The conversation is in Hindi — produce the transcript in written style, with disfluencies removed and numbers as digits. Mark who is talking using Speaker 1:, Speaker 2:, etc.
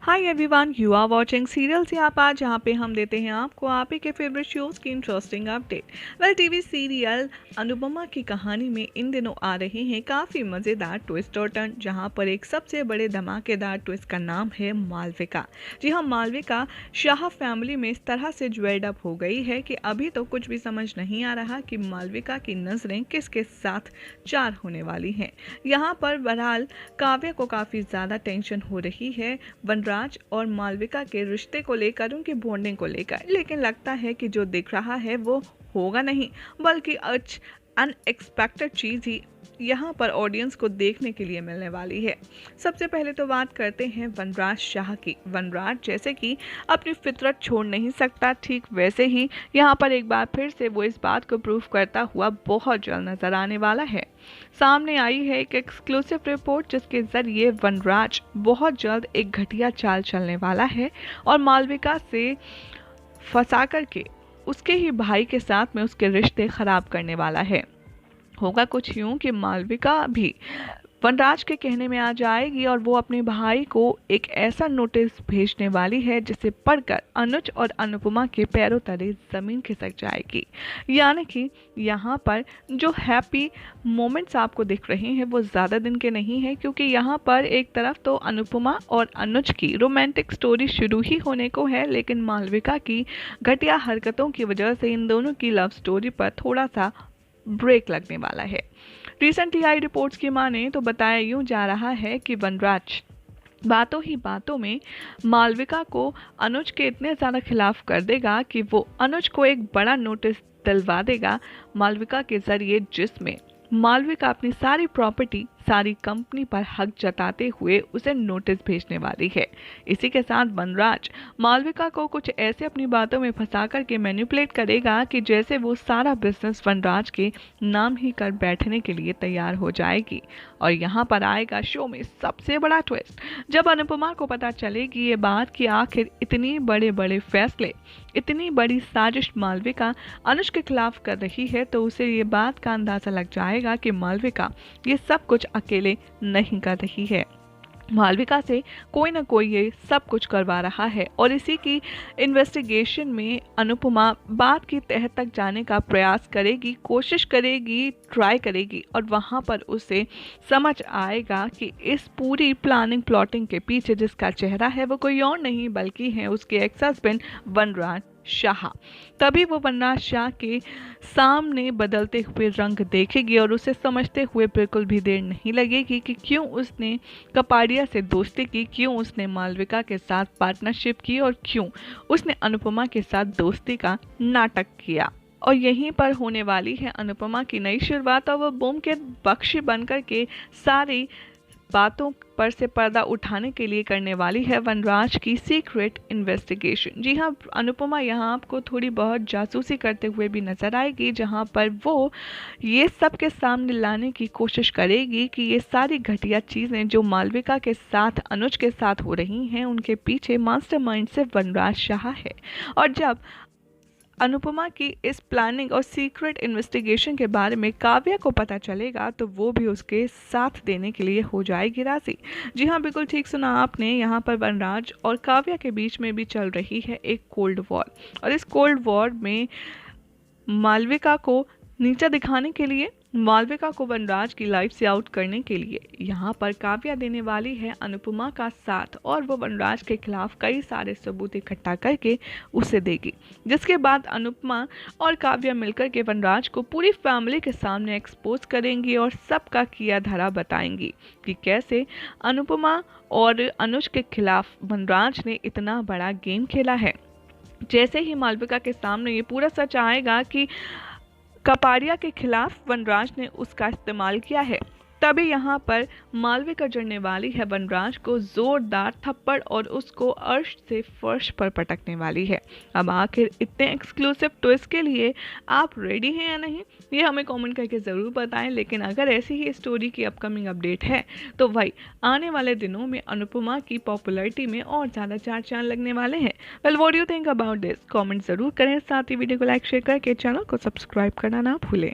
Speaker 1: Hi everyone, you are watching serials यहाँ पर, जहाँ पे हम देते हैं आपको आप ही के फेवरेट शोज की interesting update. Well, TV serial Anupama की कहानी में इन दिनों आ रहे हैं काफ़ी मज़ेदार ट्विस्ट और टर्न, जहाँ पर एक सबसे बड़े धमाकेदार ट्विस्ट का नाम है मालविका। जी हाँ, मालविका शाह फैमिली में इस तरह से ज्वेल्ड अप हो गई है कि अभी तो कुछ भी समझ नहीं आ रहा कि मालविका की नज़रें किसके साथ चार होने वाली हैं। यहाँ पर बहरहाल काव्या को काफ़ी ज़्यादा टेंशन हो रही है वनराज और मालविका के रिश्ते को लेकर, उनकी बॉन्डिंग को लेकर, लेकिन लगता है कि जो दिख रहा है वो होगा नहीं, बल्कि अनएक्सपेक्टेड चीज़ ही यहाँ पर ऑडियंस को देखने के लिए मिलने वाली है। सबसे पहले तो बात करते हैं वनराज शाह की। वनराज जैसे कि अपनी फितरत छोड़ नहीं सकता, ठीक वैसे ही यहाँ पर एक बार फिर से वो इस बात को प्रूव करता हुआ बहुत जल्द नजर आने वाला है। सामने आई है एक एक्सक्लूसिव रिपोर्ट, जिसके जरिए वनराज बहुत जल्द एक घटिया चाल चलने वाला है और मालविका से फंसा करके उसके ही भाई के साथ में उसके रिश्ते खराब करने वाला है। होगा कुछ यूं कि मालविका भी वनराज के कहने में आ जाएगी और वो अपने भाई को एक ऐसा नोटिस भेजने वाली है जिसे पढ़कर अनुज और अनुपमा के पैरों तले जमीन खिसक जाएगी। यानी कि यहाँ पर जो हैप्पी मोमेंट्स आपको दिख रहे हैं वो ज़्यादा दिन के नहीं हैं, क्योंकि यहाँ पर एक तरफ तो अनुपमा और अनुज की रोमांटिक स्टोरी शुरू ही होने को है, लेकिन मालविका की घटिया हरकतों की वजह से इन दोनों की लव स्टोरी पर थोड़ा सा ब्रेक लगने वाला है। रिसेंटली आई रिपोर्ट्स की माने तो बताया यूं जा रहा है कि वनराज बातों ही बातों में मालविका को अनुज के इतने ज़्यादा खिलाफ कर देगा कि वो अनुज को एक बड़ा नोटिस दिलवा देगा मालविका के जरिए, जिसमें मालविका अपनी सारी प्रॉपर्टी, सारी कंपनी पर हक जताते हुए उसे नोटिस भेजने वाली है। इसी के साथ वनराज मालविका को कुछ ऐसे अपनी बातों में फंसा करके मैनिपुलेट करेगा कि जैसे वो सारा बिजनेस वनराज के नाम ही कर बैठने के लिए तैयार हो जाएगी। और यहाँ पर आएगा शो में सबसे बड़ा ट्विस्ट, जब अनुपमा को पता चलेगी ये बात कि आखिर इतनी बड़े बड़े फैसले, इतनी बड़ी साजिश मालविका अनुज के खिलाफ कर रही है, तो उसे ये बात का अंदाजा लग जाएगा कि मालविका ये सब कुछ अकेले नहीं कर रही है। मालविका से कोई ना कोई ये सब कुछ करवा रहा है और इसी की इन्वेस्टिगेशन में अनुपमा बात की तह तक जाने का प्रयास करेगी, कोशिश करेगी, ट्राई करेगी, और वहाँ पर उसे समझ आएगा कि इस पूरी प्लानिंग प्लॉटिंग के पीछे जिसका चेहरा है वो कोई और नहीं बल्कि है उसके एक्स हस्बैंड वनराज शाह। तभी वो वनराज शाह के सामने बदलते हुए रंग देखेगी और उसे समझते हुए बिल्कुल भी देर नहीं लगेगी कि क्यों उसने कपाड़िया से दोस्ती की, क्यों उसने मालविका के साथ पार्टनरशिप की और क्यों उसने अनुपमा के साथ दोस्ती का नाटक किया। और यहीं पर होने वाली है अनुपमा की नई शुरुआत और वो बूम के बख्शी बनकर के सारी बातों पर से पर्दा उठाने के लिए करने वाली है वनराज की सीक्रेट इन्वेस्टिगेशन। जी हाँ, अनुपमा यहाँ आपको थोड़ी बहुत जासूसी करते हुए भी नजर आएगी, जहाँ पर वो ये सब के सामने लाने की कोशिश करेगी कि ये सारी घटिया चीज़ें जो मालविका के साथ, अनुज के साथ हो रही हैं, उनके पीछे मास्टरमाइंड से वनराज शाह है। और जब अनुपमा की इस प्लानिंग और सीक्रेट इन्वेस्टिगेशन के बारे में काव्या को पता चलेगा तो वो भी उसके साथ देने के लिए हो जाएगी राजी। जी हाँ, बिल्कुल ठीक सुना आपने। यहाँ पर वनराज और काव्या के बीच में भी चल रही है एक कोल्ड वॉर, और इस कोल्ड वॉर में मालविका को नीचा दिखाने के लिए, मालविका को वनराज की लाइफ से आउट करने के लिए यहाँ पर काव्या देने वाली है अनुपमा का साथ, और वो वनराज के खिलाफ कई सारे सबूत इकट्ठा करके उसे देगी, जिसके बाद अनुपमा और काव्या मिलकर के वनराज को पूरी फैमिली के सामने एक्सपोज करेंगी और सबका किया धरा बताएंगी कि कैसे अनुपमा और अनुज के खिलाफ वनराज ने इतना बड़ा गेम खेला है। जैसे ही मालविका के सामने ये पूरा सच आएगा कि कपाड़िया के खिलाफ वनराज ने उसका इस्तेमाल किया है, तभी यहाँ पर मालविका जड़ने वाली है वनराज को जोरदार थप्पड़ और उसको अर्श से फर्श पर पटकने वाली है। अब आखिर इतने एक्सक्लूसिव ट्विस्ट के लिए आप रेडी हैं या नहीं, ये हमें कमेंट करके ज़रूर बताएं। लेकिन अगर ऐसी ही स्टोरी की अपकमिंग अपडेट है तो भाई आने वाले दिनों में अनुपमा की पॉपुलैरिटी में और ज़्यादा चार चांद लगने वाले हैं। Well, what do you think about this? Comment ज़रूर करें, साथ ही वीडियो को लाइक शेयर करके चैनल को सब्सक्राइब करना ना भूलें।